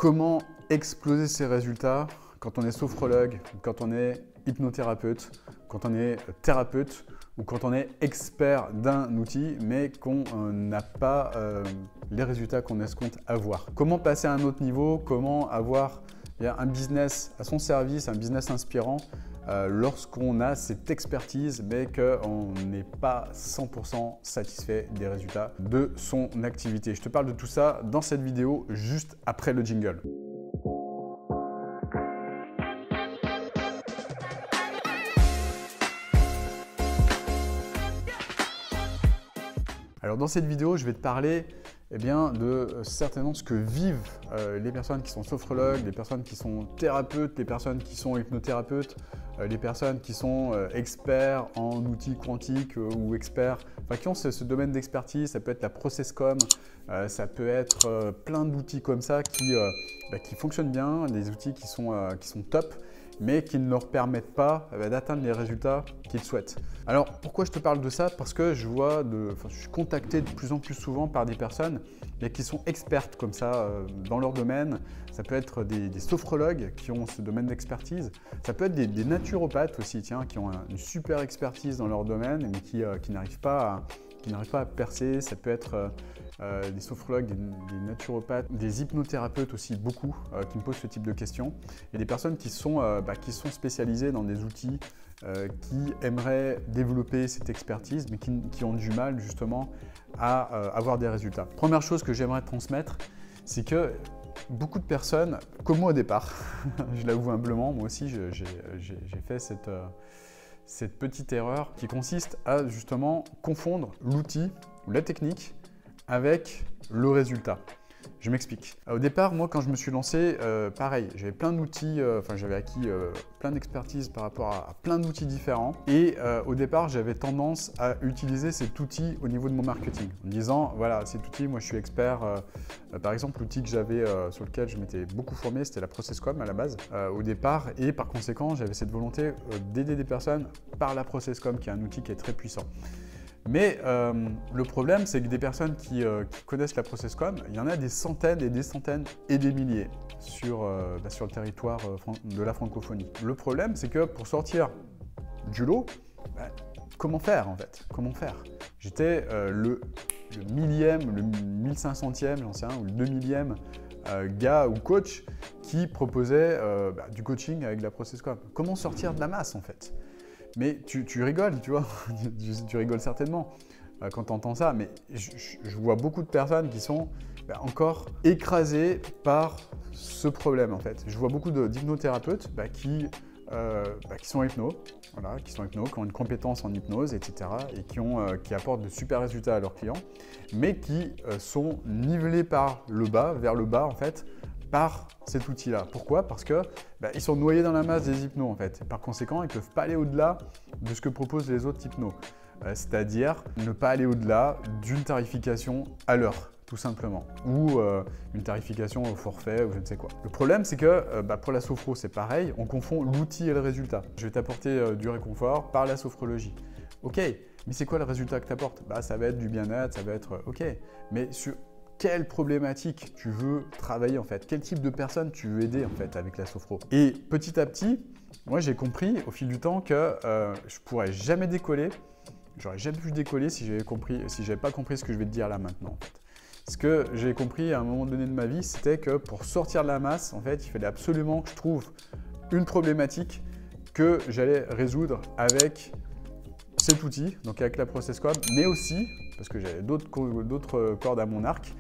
Comment exploser ses résultats quand on est sophrologue, quand on est hypnothérapeute, quand on est thérapeute ou quand on est expert d'un outil mais qu'on n'a pas les résultats qu'on escompte avoir. Comment passer à un autre niveau, comment avoir un business à son service, un business inspirant lorsqu'on a cette expertise mais qu'on n'est pas 100% satisfait des résultats de son activité. Je te parle de tout ça dans cette vidéo juste après le jingle. Alors dans cette vidéo, je vais te parler de certainement ce que vivent les personnes qui sont sophrologues, les personnes qui sont thérapeutes, les personnes qui sont hypnothérapeutes, les personnes qui sont experts en outils quantiques ou experts, qui ont ce domaine d'expertise. Ça peut être la processcom, ça peut être plein d'outils comme ça qui fonctionnent bien, des outils qui sont top, mais qui ne leur permettent pas d'atteindre les résultats qu'ils souhaitent. Alors pourquoi je te parle de ça? Parce que je suis contacté de plus en plus souvent par des personnes qui sont expertes comme ça dans leur domaine. Ça peut être des sophrologues qui ont ce domaine d'expertise. Ça peut être des naturopathes aussi, qui ont une super expertise dans leur domaine mais qui n'arrivent pas à percer. Ça peut être des sophrologues, des naturopathes, des hypnothérapeutes aussi, beaucoup, qui me posent ce type de questions. Et des personnes qui sont spécialisées dans des outils, qui aimeraient développer cette expertise, mais qui ont du mal justement à avoir des résultats. Première chose que j'aimerais transmettre, c'est que beaucoup de personnes, comme moi au départ, je l'avoue humblement, moi aussi j'ai fait cette petite erreur qui consiste à justement confondre l'outil ou la technique avec le résultat. Je m'explique. Au départ, moi, quand je me suis lancé, pareil, j'avais plein d'outils, j'avais acquis plein d'expertise par rapport à plein d'outils différents. Et au départ, j'avais tendance à utiliser cet outil au niveau de mon marketing, en me disant, voilà, cet outil, moi, je suis expert. Par exemple, l'outil que j'avais, sur lequel je m'étais beaucoup formé, c'était la processcom à la base, au départ. Et par conséquent, j'avais cette volonté d'aider des personnes par la processcom, qui est un outil qui est très puissant. Mais le problème, c'est que des personnes qui connaissent la processcom, il y en a des centaines et des centaines et des milliers sur le territoire de la francophonie. Le problème, c'est que pour sortir du lot, comment faire en fait? Comment faire? J'étais le millième, le 1500e, j'en sais rien, ou le 2000e gars ou coach qui proposait du coaching avec la processcom. Comment sortir de la masse en fait? Mais tu rigoles, tu vois, tu rigoles certainement quand tu entends ça, mais je vois beaucoup de personnes qui sont encore écrasées par ce problème en fait. Je vois beaucoup d'hypnothérapeutes qui sont hypno, voilà, qui ont une compétence en hypnose, etc. et qui apportent de super résultats à leurs clients, mais qui sont nivelés par le bas, vers le bas en fait, par cet outil-là. Pourquoi? Parce que ils sont noyés dans la masse des hypnos en fait. Et par conséquent, ils ne peuvent pas aller au-delà de ce que proposent les autres hypnos. C'est-à-dire ne pas aller au-delà d'une tarification à l'heure, tout simplement. Ou une tarification au forfait ou je ne sais quoi. Le problème, c'est que pour la sophro, c'est pareil. On confond l'outil et le résultat. Je vais t'apporter du réconfort par la sophrologie. Ok, mais c'est quoi le résultat que tu apportes? Ça va être du bien-être, ça va être ok. Mais sur quelle problématique tu veux travailler en fait? Quel type de personne tu veux aider en fait avec la sophro? Et petit à petit, moi j'ai compris au fil du temps que je pourrais jamais décoller. J'aurais jamais pu décoller si j'avais pas compris ce que je vais te dire là maintenant en fait. Ce que j'ai compris à un moment donné de ma vie, c'était que pour sortir de la masse, en fait, il fallait absolument que je trouve une problématique que j'allais résoudre avec cet outil, donc avec la processcom, mais aussi, parce que j'avais d'autres cordes à mon arc,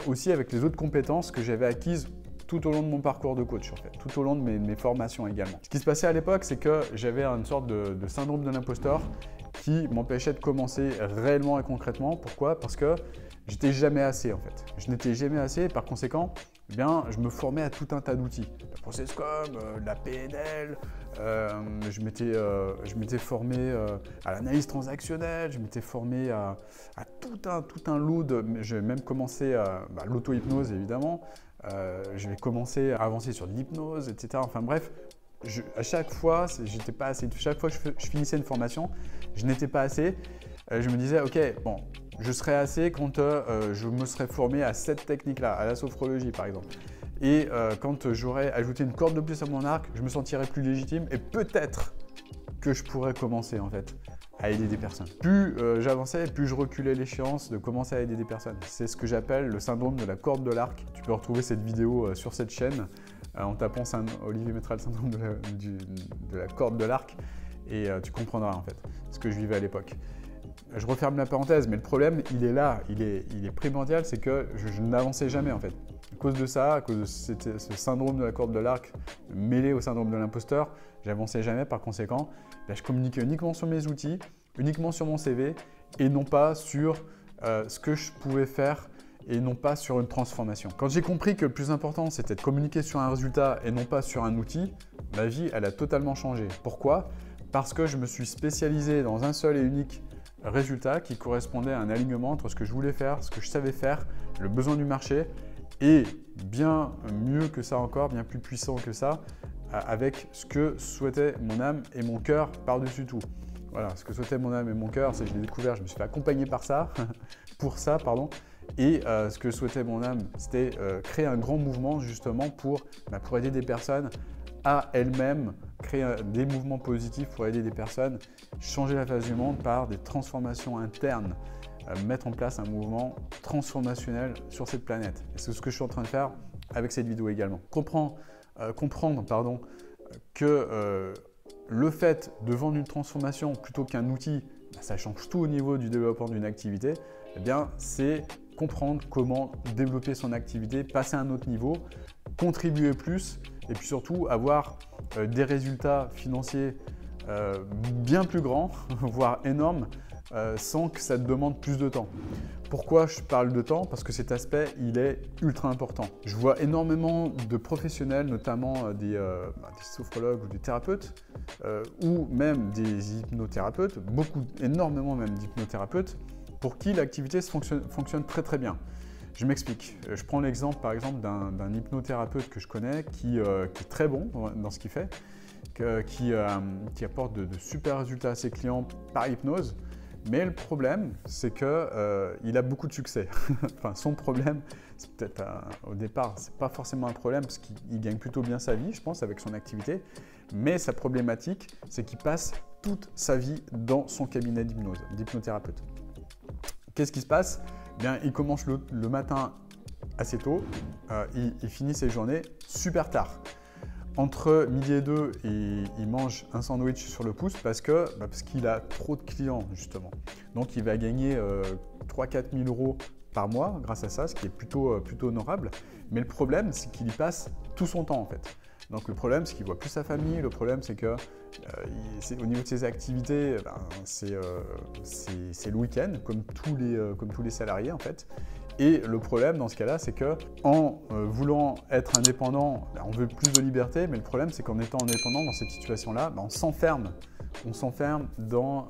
aussi avec les autres compétences que j'avais acquises tout au long de mon parcours de coach, en fait, tout au long de mes formations également. Ce qui se passait à l'époque, c'est que j'avais une sorte de syndrome de l'imposteur qui m'empêchait de commencer réellement et concrètement. Pourquoi? Parce que j'étais jamais assez en fait. Je n'étais jamais assez et par conséquent, je me formais à tout un tas d'outils. La processcom, la PNL, je m'étais formé à l'analyse transactionnelle, je m'étais formé à tout un lot de… J'ai même commencé à l'auto-hypnose évidemment. J'ai commencé à avancer sur de l'hypnose, etc. Enfin bref, à chaque fois, j'étais pas assez. Chaque fois que je finissais une formation, je n'étais pas assez. Je me disais, ok, bon, je serai assez quand je me serai formé à cette technique-là, à la sophrologie par exemple. Et quand j'aurai ajouté une corde de plus à mon arc, je me sentirai plus légitime et peut-être que je pourrais commencer en fait à aider des personnes. Plus j'avançais, plus je reculais l'échéance de commencer à aider des personnes. C'est ce que j'appelle le syndrome de la corde de l'arc. Tu peux retrouver cette vidéo sur cette chaîne en tapant Olivier Métral, syndrome de la corde de l'arc, et tu comprendras en fait ce que je vivais à l'époque. Je referme la parenthèse, mais le problème, il est là, il est primordial, c'est que je n'avançais jamais en fait. À cause de ça, à cause de ce syndrome de la corde de l'arc mêlé au syndrome de l'imposteur, j'avançais jamais. Par conséquent, je communiquais uniquement sur mes outils, uniquement sur mon CV et non pas sur ce que je pouvais faire et non pas sur une transformation. Quand j'ai compris que le plus important, c'était de communiquer sur un résultat et non pas sur un outil, ma vie, elle a totalement changé. Pourquoi? Parce que je me suis spécialisé dans un seul et unique résultat qui correspondait à un alignement entre ce que je voulais faire, ce que je savais faire, le besoin du marché et bien mieux que ça encore, bien plus puissant que ça, avec ce que souhaitait mon âme et mon cœur par-dessus tout. Voilà, ce que souhaitait mon âme et mon cœur, c'est que je l'ai découvert, je me suis fait accompagner par ça, pour ça, pardon. Et ce que souhaitait mon âme, c'était créer un grand mouvement justement pour aider des personnes à elles-mêmes, créer des mouvements positifs pour aider des personnes, changer la face du monde par des transformations internes, mettre en place un mouvement transformationnel sur cette planète. Et c'est ce que je suis en train de faire avec cette vidéo également. Comprendre que le fait de vendre une transformation plutôt qu'un outil, ça change tout au niveau du développement d'une activité. Eh bien, c'est comprendre comment développer son activité, passer à un autre niveau, contribuer plus et puis surtout avoir des résultats financiers bien plus grands, voire énormes, sans que ça te demande plus de temps. Pourquoi je parle de temps? Parce que cet aspect, il est ultra important. Je vois énormément de professionnels, notamment des sophrologues ou des thérapeutes, ou même des hypnothérapeutes, énormément même d'hypnothérapeutes, pour qui l'activité fonctionne très très bien. Je m'explique. Je prends l'exemple par exemple d'un hypnothérapeute que je connais qui est très bon dans ce qu'il fait, qui apporte de super résultats à ses clients par hypnose. Mais le problème, c'est qu'il a beaucoup de succès. Enfin, son problème, c'est peut-être au départ, c'est pas forcément un problème parce qu'il gagne plutôt bien sa vie, je pense, avec son activité. Mais sa problématique, c'est qu'il passe toute sa vie dans son cabinet d'hypnothérapeute. Qu'est-ce qui se passe? Bien, il commence le matin assez tôt, il finit ses journées super tard. Entre midi et 2, il mange un sandwich sur le pouce parce qu'il a trop de clients justement. Donc il va gagner 3-4 000 euros par mois grâce à ça, ce qui est plutôt honorable. Mais le problème, c'est qu'il y passe tout son temps en fait. Donc le problème, c'est qu'il ne voit plus sa famille. Le problème, c'est que au niveau de ses activités, c'est le week-end, comme tous les salariés en fait. Et le problème dans ce cas-là, c'est qu'en voulant être indépendant, on veut plus de liberté, mais le problème, c'est qu'en étant indépendant dans cette situation-là, on s'enferme dans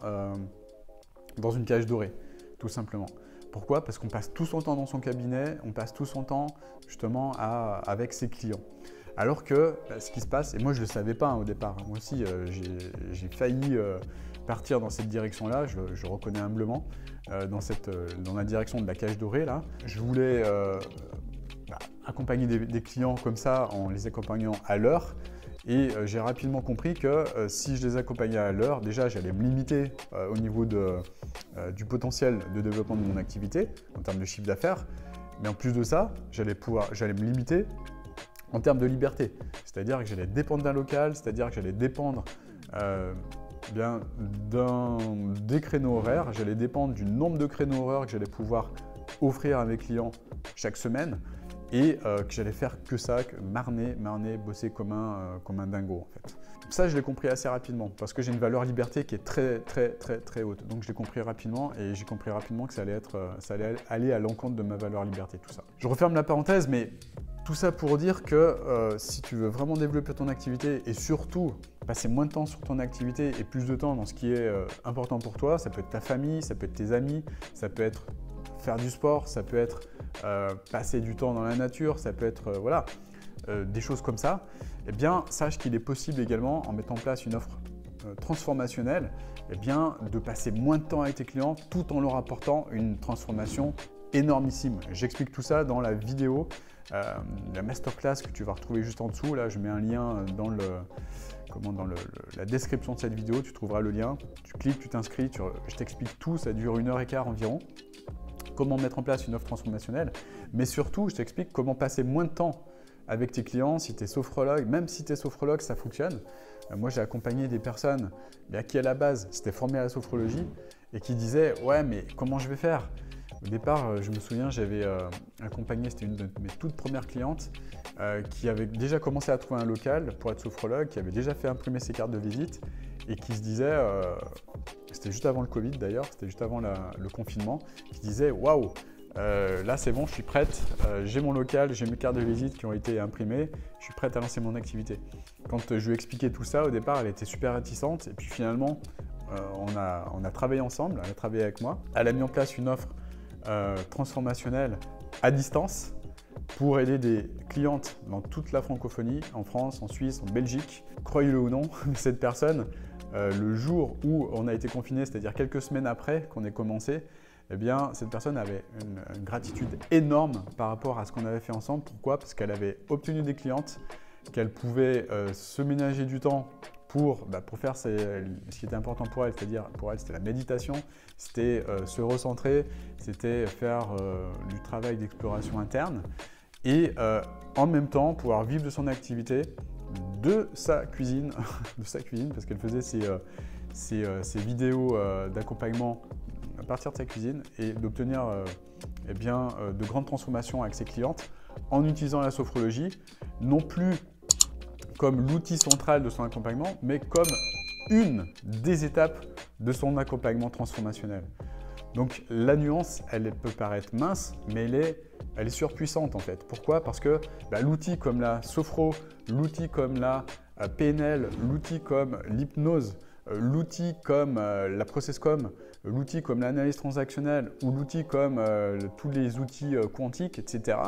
une cage dorée, tout simplement. Pourquoi? Parce qu'on passe tout son temps dans son cabinet, on passe tout son temps justement avec ses clients. Alors que ce qui se passe, et moi je ne le savais pas au départ, moi aussi j'ai failli partir dans cette direction-là, je reconnais humblement, dans la direction de la cage dorée. Là. Je voulais accompagner des clients comme ça en les accompagnant à l'heure. Et j'ai rapidement compris que si je les accompagnais à l'heure, déjà j'allais me limiter au niveau du potentiel de développement de mon activité en termes de chiffre d'affaires. Mais en plus de ça, j'allais me limiter en termes de liberté. C'est-à-dire que j'allais dépendre d'un local, c'est-à-dire que j'allais dépendre des créneaux horaires, j'allais dépendre du nombre de créneaux horaires que j'allais pouvoir offrir à mes clients chaque semaine et que j'allais faire que ça, que marner, bosser comme un dingo en fait. Ça, je l'ai compris assez rapidement parce que j'ai une valeur liberté qui est très, très, très, très haute. Donc, je l'ai compris rapidement et j'ai compris rapidement que ça allait aller à l'encontre de ma valeur liberté, tout ça. Je referme la parenthèse, mais tout ça pour dire que si tu veux vraiment développer ton activité et surtout passer moins de temps sur ton activité et plus de temps dans ce qui est important pour toi, ça peut être ta famille, ça peut être tes amis, ça peut être faire du sport, ça peut être passer du temps dans la nature, ça peut être des choses comme ça, eh bien, sache qu'il est possible également, en mettant en place une offre transformationnelle, eh bien, de passer moins de temps avec tes clients tout en leur apportant une transformation énormissime. J'explique tout ça dans la vidéo, la masterclass que tu vas retrouver juste en dessous. Là, je mets un lien dans la description de cette vidéo. Tu trouveras le lien. Tu cliques, tu t'inscris. Je t'explique tout. Ça dure 1h15 environ. Comment mettre en place une offre transformationnelle. Mais surtout, je t'explique comment passer moins de temps avec tes clients, si tu es sophrologue. Même si tu es sophrologue, ça fonctionne. Moi, j'ai accompagné des personnes qui, à la base, s'étaient formées à la sophrologie et qui disaient « Ouais, mais comment je vais faire ?» Au départ, je me souviens, j'avais accompagné, c'était une de mes toutes premières clientes qui avait déjà commencé à trouver un local pour être sophrologue, qui avait déjà fait imprimer ses cartes de visite et qui se disait, c'était juste avant le Covid d'ailleurs, c'était juste avant le confinement, qui disait « Waouh, là c'est bon, je suis prête, j'ai mon local, j'ai mes cartes de visite qui ont été imprimées, je suis prête à lancer mon activité. » Quand je lui ai expliqué tout ça, au départ, elle était super réticente et puis finalement, on a travaillé ensemble, elle a travaillé avec moi, elle a mis en place une offre transformationnelle à distance pour aider des clientes dans toute la francophonie, en France, en Suisse, en Belgique. Croyez-le ou non, cette personne, le jour où on a été confiné, c'est-à-dire quelques semaines après qu'on ait commencé, eh bien, cette personne avait une gratitude énorme par rapport à ce qu'on avait fait ensemble. Pourquoi? Parce qu'elle avait obtenu des clientes, qu'elle pouvait se ménager du temps pour faire ce qui était important pour elle, c'est-à-dire pour elle, c'était la méditation, c'était se recentrer, c'était faire du travail d'exploration interne et en même temps pouvoir vivre de son activité, de sa cuisine, parce qu'elle faisait ses vidéos d'accompagnement à partir de sa cuisine et d'obtenir de grandes transformations avec ses clientes en utilisant la sophrologie, non plus comme l'outil central de son accompagnement, mais comme une des étapes de son accompagnement transformationnel. Donc la nuance, elle peut paraître mince, mais elle est surpuissante en fait. Pourquoi? Parce que l'outil comme la sophro, l'outil comme la PNL, l'outil comme l'hypnose, l'outil comme la processcom, l'outil comme l'analyse transactionnelle ou l'outil comme tous les outils quantiques, etc.,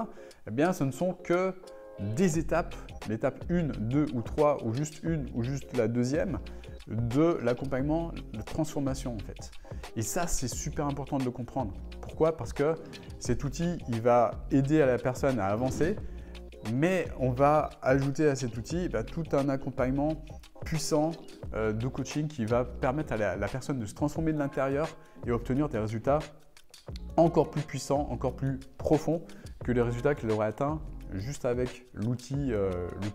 eh bien ce ne sont que des étapes, l'étape 1, 2 ou 3 ou juste une ou juste la deuxième de l'accompagnement de transformation en fait. Et ça, c'est super important de le comprendre. Pourquoi? Parce que cet outil, il va aider à la personne à avancer, mais on va ajouter à cet outil tout un accompagnement puissant de coaching qui va permettre à la personne de se transformer de l'intérieur et obtenir des résultats encore plus puissants, encore plus profonds que les résultats qu'elle aurait atteints juste avec l'outil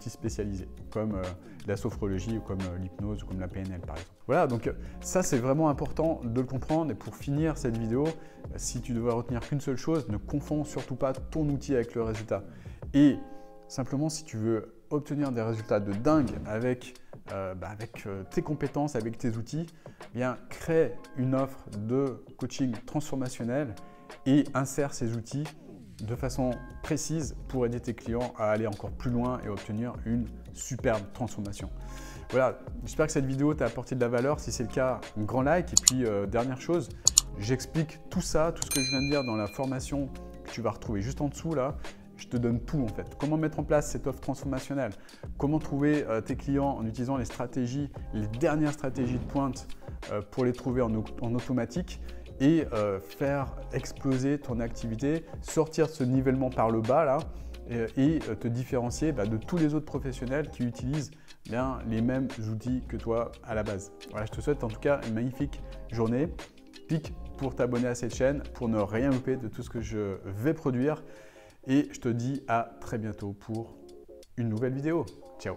spécialisé, comme la sophrologie ou comme l'hypnose ou comme la PNL par exemple. Voilà, donc ça c'est vraiment important de le comprendre. Et pour finir cette vidéo, si tu devais retenir qu'une seule chose, ne confonds surtout pas ton outil avec le résultat. Et simplement, si tu veux obtenir des résultats de dingue avec tes compétences, avec tes outils, eh bien crée une offre de coaching transformationnel et insère ces outils de façon précise pour aider tes clients à aller encore plus loin et obtenir une superbe transformation. Voilà, j'espère que cette vidéo t'a apporté de la valeur. Si c'est le cas, un grand like. Et puis, dernière chose, j'explique tout ça, tout ce que je viens de dire dans la formation que tu vas retrouver juste en dessous là. Je te donne tout en fait. Comment mettre en place cette offre transformationnelle, comment trouver tes clients en utilisant les stratégies, les dernières stratégies de pointe pour les trouver en automatique et faire exploser ton activité, sortir de ce nivellement par le bas là et te différencier de tous les autres professionnels qui utilisent les mêmes outils que toi à la base. Voilà, je te souhaite en tout cas une magnifique journée. Clique pour t'abonner à cette chaîne pour ne rien louper de tout ce que je vais produire et je te dis à très bientôt pour une nouvelle vidéo. Ciao!